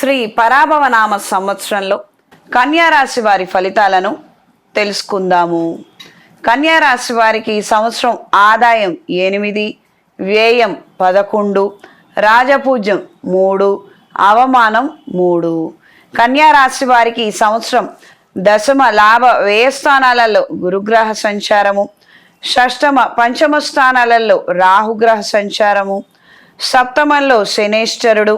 శ్రీ పరాభవనామ సంవత్సరంలో కన్యారాశి వారి ఫలితాలను తెలుసుకుందాము. కన్యారాశి వారికి ఈ సంవత్సరం ఆదాయం 8, వ్యయం 11, రాజపూజ్యం 3, అవమానం 3. కన్యారాశి వారికి ఈ సంవత్సరం దశమ లాభ వ్యయ స్థానాలలో గురుగ్రహ సంచారము, షష్టమ పంచమ స్థానాలలో రాహుగ్రహ సంచారము, సప్తమంలో శనేశ్వరుడు,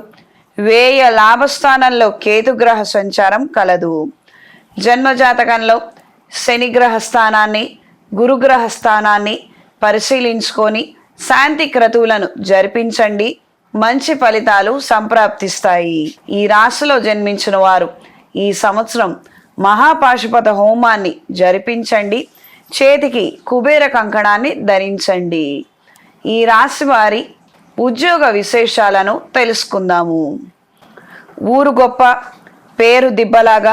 వ్యయ లాభస్థానంలో కేతుగ్రహ సంచారం కలదు. జన్మజాతకంలో శనిగ్రహ స్థానాన్ని, గురుగ్రహ స్థానాన్ని పరిశీలించుకొని శాంతి క్రతువులను జరిపించండి. మంచి ఫలితాలు సంప్రాప్తిస్తాయి. ఈ రాశిలో జన్మించిన వారు ఈ సంవత్సరం మహాపాశుపత హోమాన్ని జరిపించండి. చేతికి కుబేర కంకణాన్ని ధరించండి. ఈ రాశి వారి ఉద్యోగ విశేషాలను తెలుసుకుందాము. ఊరు గొప్ప, పేరు దిబ్బలాగా,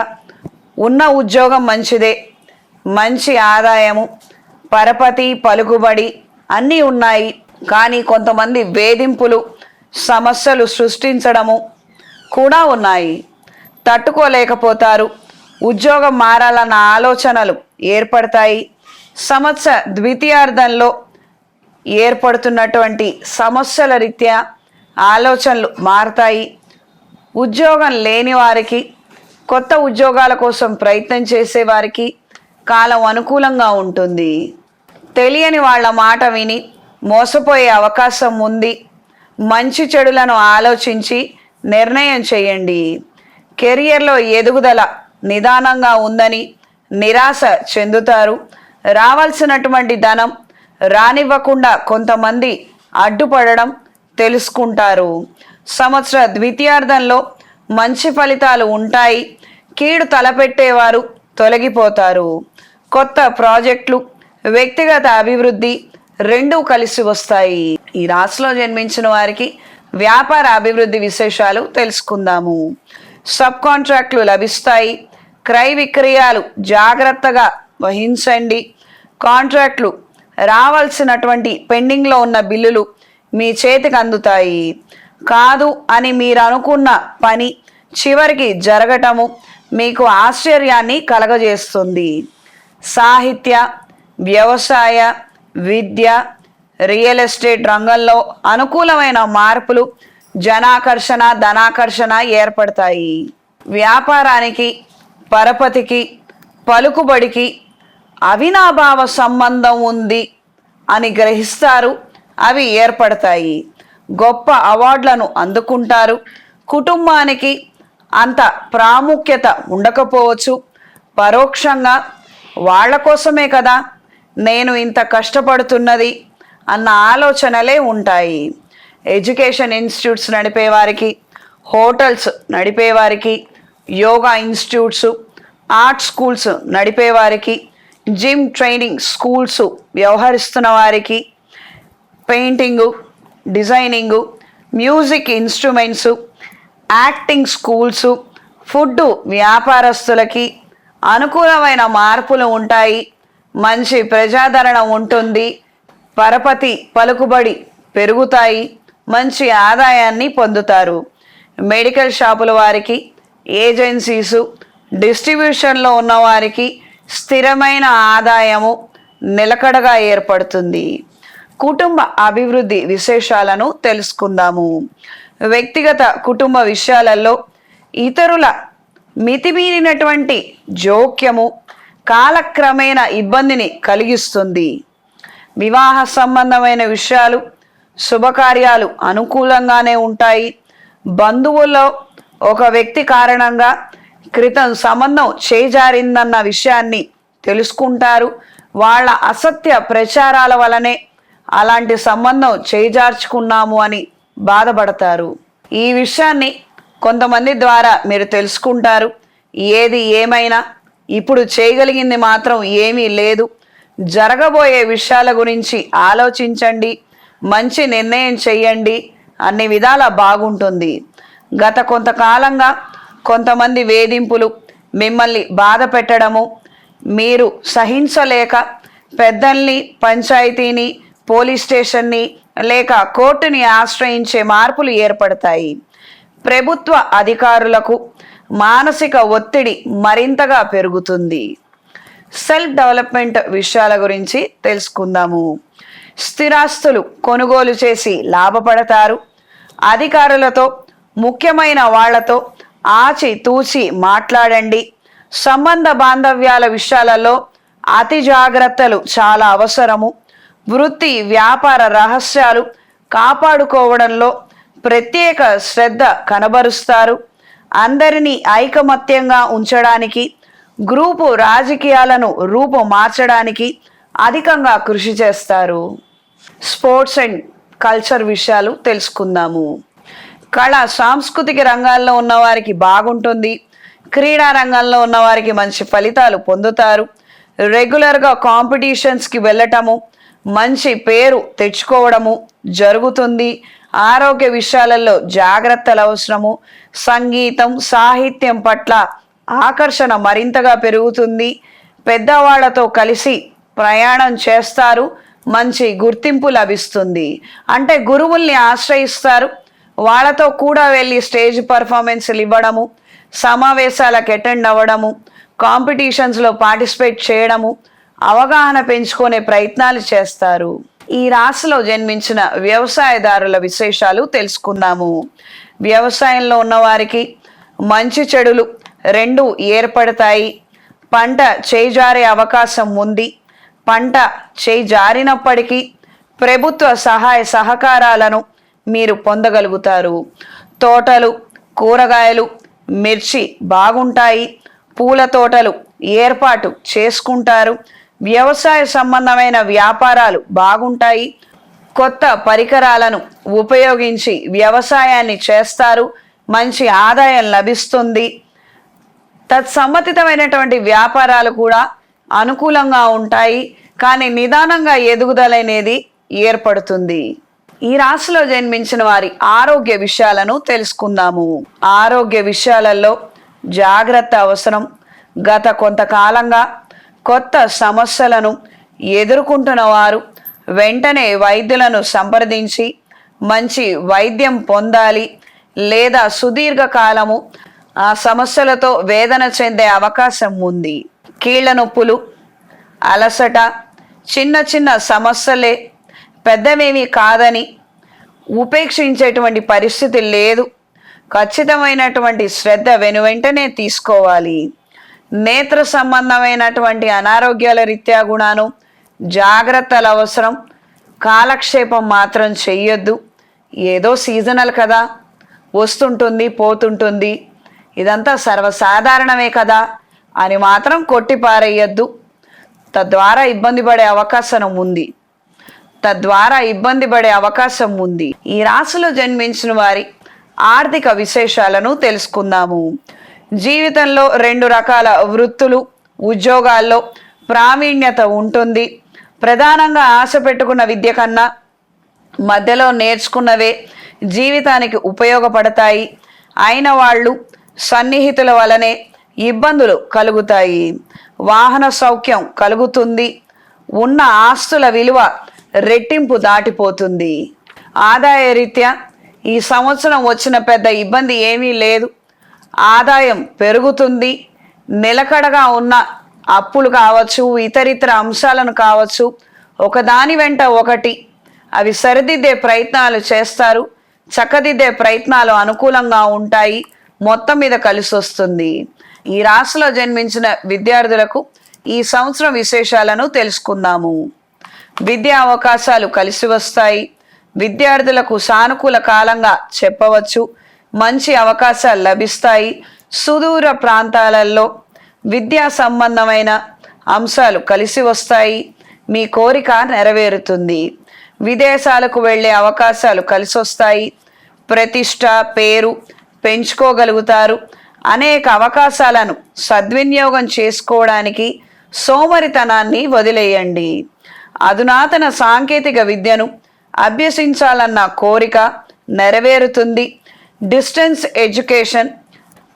ఉన్న ఉద్యోగం మంచిదే, మంచి ఆదాయము, పరపతి పలుకుబడి అన్నీ ఉన్నాయి. కానీ కొంతమంది వేధింపులు, సమస్యలు సృష్టించడము కూడా ఉన్నాయి. తట్టుకోలేకపోతారు. ఉద్యోగం మారాలన్న ఆలోచనలు ఏర్పడతాయి. సంవత్సర ద్వితీయార్థంలో ఏర్పడుతున్నటువంటి సమస్యల రీత్యా ఆలోచనలు మారతాయి. ఉద్యోగం లేని వారికి, కొత్త ఉద్యోగాల కోసం ప్రయత్నం చేసేవారికి కాలం అనుకూలంగా ఉంటుంది. తెలియని వాళ్ళ మాట విని మోసపోయే అవకాశం ఉంది. మంచి చెడులను ఆలోచించి నిర్ణయం చేయండి. కెరియర్లో ఎదుగుదల నిదానంగా ఉందని నిరాశ చెందుతారు. రావాల్సినటువంటి ధనం రానివ్వకుండా కొంతమంది అడ్డుపడడం తెలుసుకుంటారు. సంవత్సర ద్వితీయార్థంలో మంచి ఫలితాలు ఉంటాయి. కీడు తలపెట్టేవారు తొలగిపోతారు. కొత్త ప్రాజెక్టులు, వ్యక్తిగత అభివృద్ధి రెండూ కలిసి వస్తాయి. ఈ రాశిలో జన్మించిన వారికి వ్యాపార అభివృద్ధి విశేషాలు తెలుసుకుందాము. సబ్ కాంట్రాక్టులు లభిస్తాయి. క్రయ విక్రయాలు జాగ్రత్తగా వహించండి. కాంట్రాక్టులు రావాల్సినటువంటి పెండింగ్లో ఉన్న బిల్లులు మీ చేతికి అందుతాయి. కాదు అని మీరు అనుకున్న పని చివరికి జరగటము మీకు ఆశ్చర్యాన్ని కలగజేస్తుంది. సాహిత్య, వ్యవసాయ, విద్య, రియల్ ఎస్టేట్ రంగంలో అనుకూలమైన మార్పులు, జనాకర్షణ, ధనాకర్షణ ఏర్పడతాయి. వ్యాపారానికి, పరపతికి, పలుకుబడికి అవినాభావ సంబంధం ఉంది అని గ్రహిస్తారు. అవి ఏర్పడతాయి. గొప్ప అవార్డులను అందుకుంటారు. కుటుంబానికి అంత ప్రాముఖ్యత ఉండకపోవచ్చు. పరోక్షంగా వాళ్ళ కోసమే కదా నేను ఇంత కష్టపడుతున్నది అన్న ఆలోచనలే ఉంటాయి. ఎడ్యుకేషన్ ఇన్స్టిట్యూట్స్ నడిపేవారికి, హోటల్స్ నడిపేవారికి, యోగా ఇన్స్టిట్యూట్స్, ఆర్ట్ స్కూల్స్ నడిపేవారికి, జిమ్ ట్రైనింగ్ స్కూల్స్ వ్యవహరిస్తున్న వారికి, painting, designing, music instruments, acting schools, food వ్యాపారస్తులకి అనుకూలమైన మార్పులు ఉంటాయి. మంచి ప్రజాదరణ ఉంటుంది. పరపతి పలుకుబడి పెరుగుతాయి. మంచి ఆదాయాన్ని పొందుతారు. మెడికల్ షాపుల వారికి, ఏజెన్సీసు, డిస్ట్రిబ్యూషన్లో ఉన్నవారికి స్థిరమైన ఆదాయము నిలకడగా ఏర్పడుతుంది. కుటుంబ అభివృద్ధి విశేషాలను తెలుసుకుందాము. వ్యక్తిగత కుటుంబ విషయాలలో ఇతరుల మితిమీరినటువంటి జోక్యము కాలక్రమేణా ఇబ్బందిని కలిగిస్తుంది. వివాహ సంబంధమైన విషయాలు, శుభకార్యాలు అనుకూలంగానే ఉంటాయి. బంధువుల్లో ఒక వ్యక్తి కారణంగా క్రితం సంబంధం చేజారిందన్న విషయాన్ని తెలుసుకుంటారు. వాళ్ళ అసత్య ప్రచారాల వలనే అలాంటి సంబంధం చేజార్చుకున్నాము అని బాధపడతారు. ఈ విషయాన్ని కొంతమంది ద్వారా మీరు తెలుసుకుంటారు. ఏది ఏమైనా ఇప్పుడు చేయగలిగింది మాత్రం ఏమీ లేదు. జరగబోయే విషయాల గురించి ఆలోచించండి. మంచి నిర్ణయం చెయ్యండి. అన్ని విధాలా బాగుంటుంది. గత కొంతకాలంగా కొంతమంది వేధింపులు మిమ్మల్ని బాధ పెట్టడము, మీరు సహించలేక పెద్దల్ని, పంచాయతీని, పోలీస్ స్టేషన్ని లేక కోర్టుని ఆశ్రయించే మార్పులు ఏర్పడతాయి. ప్రభుత్వ అధికారులకు మానసిక ఒత్తిడి మరింతగా పెరుగుతుంది. సెల్ఫ్ డెవలప్మెంట్ విషయాల గురించి తెలుసుకుందాము. స్థిరాస్తులు కొనుగోలు చేసి లాభపడతారు. అధికారులతో, ముఖ్యమైన వాళ్లతో ఆచి తూచి మాట్లాడండి. సంబంధ బాంధవ్యాల విషయాలలో అతి జాగ్రత్తలు చాలా అవసరము. వృత్తి వ్యాపార రహస్యాలు కాపాడుకోవడంలో ప్రత్యేక శ్రద్ధ కనబరుస్తారు. అందరినీ ఐకమత్యంగా ఉంచడానికి, గ్రూపు రాజకీయాలను రూపు మార్చడానికి అధికంగా కృషి చేస్తారు. స్పోర్ట్స్ అండ్ కల్చర్ విషయాలు తెలుసుకుందాము. కళా సాంస్కృతిక రంగాల్లో ఉన్నవారికి బాగుంటుంది. క్రీడా రంగంలో ఉన్నవారికి మంచి ఫలితాలు పొందుతారు. రెగ్యులర్గా కాంపిటీషన్స్కి వెళ్ళటము, మంచి పేరు తెచ్చుకోవడము జరుగుతుంది. ఆరోగ్య విషయాలలో జాగ్రత్తలు అవసరము. సంగీతం, సాహిత్యం పట్ల ఆకర్షణ మరింతగా పెరుగుతుంది. పెద్దవాళ్లతో కలిసి ప్రయాణం చేస్తారు. మంచి గుర్తింపు లభిస్తుంది. అంటే గురువుల్ని ఆశ్రయిస్తారు. వాళ్ళతో కూడా వెళ్ళి స్టేజ్ పర్ఫార్మెన్స్లు ఇవ్వడము, సమావేశాలకు అటెండ్ అవ్వడము, కాంపిటీషన్స్లో పార్టిసిపేట్ చేయడము, అవగాహన పెంచుకునే ప్రయత్నాలు చేస్తారు. ఈ రాశిలో జన్మించిన వ్యవసాయదారుల విశేషాలు తెలుసుకుందాము. వ్యవసాయంలో ఉన్నవారికి మంచి చెడులు రెండు ఏర్పడతాయి. పంట చేజారే అవకాశం ఉంది. పంట చేజారినప్పటికీ ప్రభుత్వ సహాయ సహకారాలను మీరు పొందగలుగుతారు. తోటలు, కూరగాయలు, మిర్చి బాగుంటాయి. పూల తోటలు ఏర్పాటు చేసుకుంటారు. వ్యవసాయ సంబంధమైన వ్యాపారాలు బాగుంటాయి. కొత్త పరికరాలను ఉపయోగించి వ్యవసాయాన్ని చేస్తారు. మంచి ఆదాయం లభిస్తుంది. తత్సంబంధితమైనటువంటి వ్యాపారాలు కూడా అనుకూలంగా ఉంటాయి. కానీ నిదానంగా ఎదుగుదల అనేది ఏర్పడుతుంది. ఈ రాశిలో జన్మించిన వారి ఆరోగ్య విషయాలను తెలుసుకుందాము. ఆరోగ్య విషయాలలో జాగ్రత్త అవసరం. గత కొంతకాలంగా కొత్త సమస్యలను ఎదుర్కొంటున్న వారు వెంటనే వైద్యులను సంప్రదించి మంచి వైద్యం పొందాలి. లేదా సుదీర్ఘకాలము ఆ సమస్యలతో వేదన చెందే అవకాశం ఉంది. కీళ్ళ నొప్పులు, అలసట, చిన్న చిన్న సమస్యలే, పెద్దవేమీ కాదని ఉపేక్షించేటువంటి పరిస్థితి లేదు. ఖచ్చితమైనటువంటి శ్రద్ధ వెనువెంటనే తీసుకోవాలి. నేత్ర సంబంధమైనటువంటి అనారోగ్యాల రీత్యా గుణాను జాగ్రత్తలు అవసరం. కాలక్షేపం మాత్రం చెయ్యొద్దు. ఏదో సీజనల్ కదా, వస్తుంటుంది పోతుంటుంది, ఇదంతా సర్వసాధారణమే కదా అని మాత్రం కొట్టిపారేయద్దు. తద్వారా ఇబ్బంది పడే అవకాశం ఉంది. ఈ రాశిలో జన్మించిన వారి ఆర్థిక విశేషాలను తెలుసుకుందాము. జీవితంలో రెండు రకాల వృత్తులు, ఉద్యోగాల్లో ప్రావీణ్యత ఉంటుంది. ప్రధానంగా ఆశ పెట్టుకున్న విద్య కన్నా మధ్యలో నేర్చుకున్నవే జీవితానికి ఉపయోగపడతాయి. అయిన వాళ్ళు సన్నిహితుల వలనే ఇబ్బందులు కలుగుతాయి. వాహన సౌఖ్యం కలుగుతుంది. ఉన్న ఆస్తుల విలువ రెట్టింపు దాటిపోతుంది. ఆదాయ రీత్యా ఈ సంవత్సరం వచ్చిన పెద్ద ఇబ్బంది ఏమీ లేదు. ఆదాయం పెరుగుతుంది. నిలకడగా ఉన్న అప్పులు కావచ్చు, ఇతరితర అంశాలను కావచ్చు, ఒకదాని వెంట ఒకటి అవి సరిదిద్దే ప్రయత్నాలు చేస్తారు. చక్కదిద్దే ప్రయత్నాలు అనుకూలంగా ఉంటాయి. మొత్తం మీద కలిసి వస్తుంది. ఈ రాశిలో జన్మించిన విద్యార్థులకు ఈ సంవత్సరం విశేషాలను తెలుసుకుందాము. విద్యా అవకాశాలు కలిసి వస్తాయి. విద్యార్థులకు సానుకూల కాలంగా చెప్పవచ్చు. మంచి అవకాశాలు లభిస్తాయి. సుదూర ప్రాంతాలలో విద్యా సంబంధమైన అంశాలు కలిసి వస్తాయి. మీ కోరిక నెరవేరుతుంది. విదేశాలకు వెళ్ళే అవకాశాలు కలిసి వస్తాయి. ప్రతిష్ట, పేరు పెంచుకోగలుగుతారు. అనేక అవకాశాలను సద్వినియోగం చేసుకోవడానికి సోమరితనాన్ని వదిలేయండి. అధునాతన సాంకేతిక విద్యను అభ్యసించాలన్న కోరిక నెరవేరుతుంది. డిస్టెన్స్ ఎడ్యుకేషన్,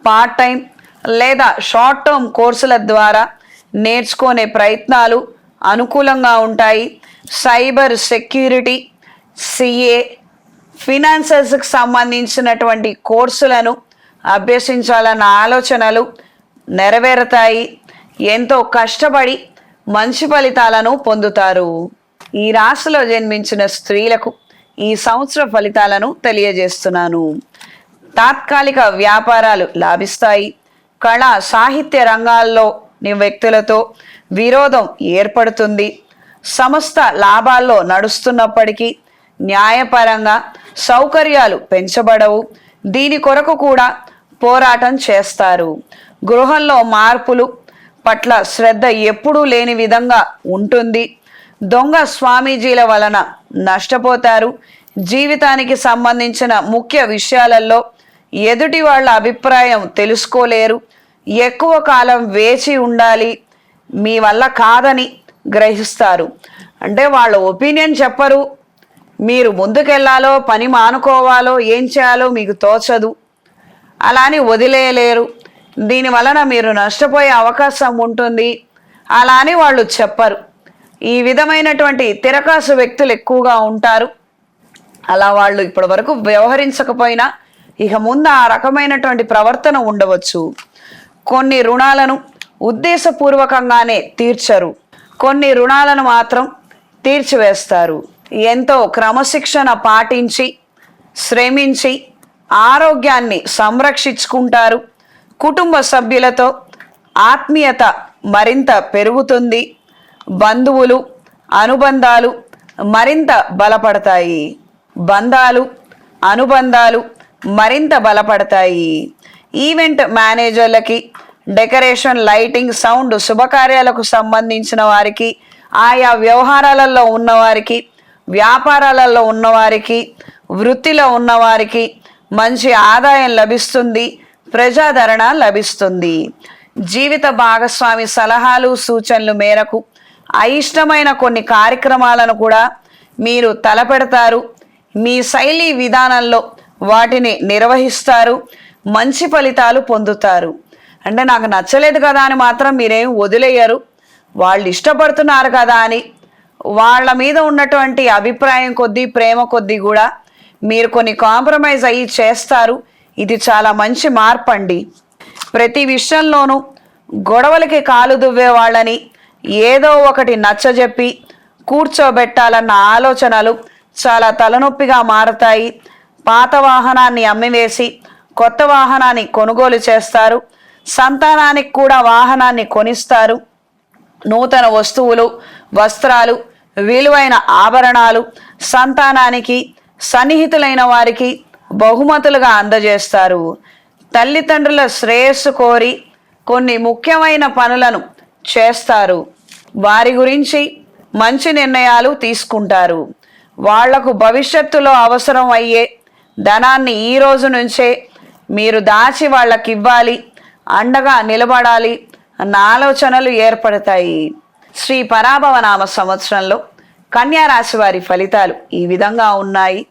పార్ట్ టైం లేదా షార్ట్ టర్మ్ కోర్సుల ద్వారా నేర్చుకునే ప్రయత్నాలు అనుకూలంగా ఉంటాయి. సైబర్ సెక్యూరిటీ, సిఏ, ఫినాన్సెస్కి సంబంధించినటువంటి కోర్సులను అభ్యసించాలన్న ఆలోచనలు నెరవేరుతాయి. ఎంతో కష్టపడి మంచి ఫలితాలను పొందుతారు. ఈ రాశిలో జన్మించిన స్త్రీలకు ఈ సంవత్సర ఫలితాలను తెలియజేస్తున్నాను. తాత్కాలిక వ్యాపారాలు లాభిస్తాయి. కళా సాహిత్య రంగాల్లోని వ్యక్తులతో విరోధం ఏర్పడుతుంది. సంస్థ లాభాల్లో నడుస్తున్నప్పటికీ న్యాయపరంగా సౌకర్యాలు పెంచబడవు. దీని కొరకు కూడా పోరాటం చేస్తారు. గృహంలో మార్పులు పట్ల శ్రద్ధ ఎప్పుడూ లేని విధంగా ఉంటుంది. దొంగ స్వామీజీల వలన నష్టపోతారు. జీవితానికి సంబంధించిన ముఖ్య విషయాలలో ఎదుటి వాళ్ళ అభిప్రాయం తెలుసుకోలేరు. ఎక్కువ కాలం వేచి ఉండాలి. మీ వల్ల కాదని గ్రహిస్తారు. అంటే వాళ్ళ ఒపీనియన్ చెప్పరు. మీరు ముందుకెళ్లాలో పని మానుకోవాలో ఏం చేయాలో మీకు తోచదు. అలాని వదిలేయలేరు. దీని వలన మీరు నష్టపోయే అవకాశం ఉంటుంది. అలా అని వాళ్ళు చెప్పరు. ఈ విధమైనటువంటి తిరకాసు వ్యక్తులు ఎక్కువగా ఉంటారు. అలా వాళ్ళు ఇప్పటి వరకు వ్యవహరించకపోయినా ఇక ముందు ఆ రకమైనటువంటి ప్రవర్తన ఉండవచ్చు. కొన్ని రుణాలను ఉద్దేశపూర్వకంగానే తీర్చరు. కొన్ని రుణాలను మాత్రం తీర్చివేస్తారు. ఎంతో క్రమశిక్షణ పాటించి శ్రమించి ఆరోగ్యాన్ని సంరక్షించుకుంటారు. కుటుంబ సభ్యులతో ఆత్మీయత మరింత పెరుగుతుంది. బంధువులు అనుబంధాలు మరింత బలపడతాయి. బంధాలు అనుబంధాలు మరింత బలపడతాయి. ఈవెంట్ మేనేజర్లకి, డెకరేషన్, లైటింగ్, సౌండ్, శుభకార్యాలకు సంబంధించిన వారికి, ఆయా వ్యవహారాలలో ఉన్నవారికి, వ్యాపారాలలో ఉన్నవారికి, వృత్తిలో ఉన్నవారికి మంచి ఆదాయం లభిస్తుంది. ప్రజాదరణ లభిస్తుంది. జీవిత భాగస్వామి సలహాలు సూచనలు మేరకు అయిష్టమైన కొన్ని కార్యక్రమాలను కూడా మీరు తలపెడతారు. మీ శైలి విధానంలో వాటిని నిర్వహిస్తారు. మంచి ఫలితాలు పొందుతారు. అంటే నాకు నచ్చలేదు కదా అని మాత్రం మీరేం వదిలేయరు. వాళ్ళు ఇష్టపడుతున్నారు కదా అని వాళ్ళ మీద ఉన్నటువంటి అభిప్రాయం కొద్దీ, ప్రేమ కొద్దీ కూడా మీరు కొన్ని కాంప్రమైజ్ అయ్యి చేస్తారు. ఇది చాలా మంచి మార్పు అండి. ప్రతి విషయంలోనూ గొడవలకి కాలు దువ్వే వాళ్ళని ఏదో ఒకటి నచ్చజెప్పి కూర్చోబెట్టాలన్న ఆలోచనలు చాలా తలనొప్పిగా మారతాయి. పాత వాహనాన్ని అమ్మివేసి కొత్త వాహనాన్ని కొనుగోలు చేస్తారు. సంతానానికి కూడా వాహనాన్ని కొనిస్తారు. నూతన వస్తువులు, వస్త్రాలు, విలువైన ఆభరణాలు సంతానానికి, సన్నిహితులైన వారికి బహుమతులుగా అందజేస్తారు. తల్లిదండ్రుల శ్రేయస్సు కోరి కొన్ని ముఖ్యమైన పనులను చేస్తారు. వారి గురించి మంచి నిర్ణయాలు తీసుకుంటారు. వాళ్లకు భవిష్యత్తులో అవసరం అయ్యే ధనాన్ని ఈ రోజు నుంచే మీరు దాచి వాళ్ళకి ఇవ్వాలి, అండగా నిలబడాలి అన్న ఆలోచనలు ఏర్పడతాయి. శ్రీ పరాభవ నామ సంవత్సరంలో కన్యా రాశి వారి ఫలితాలు ఈ విధంగా ఉన్నాయి.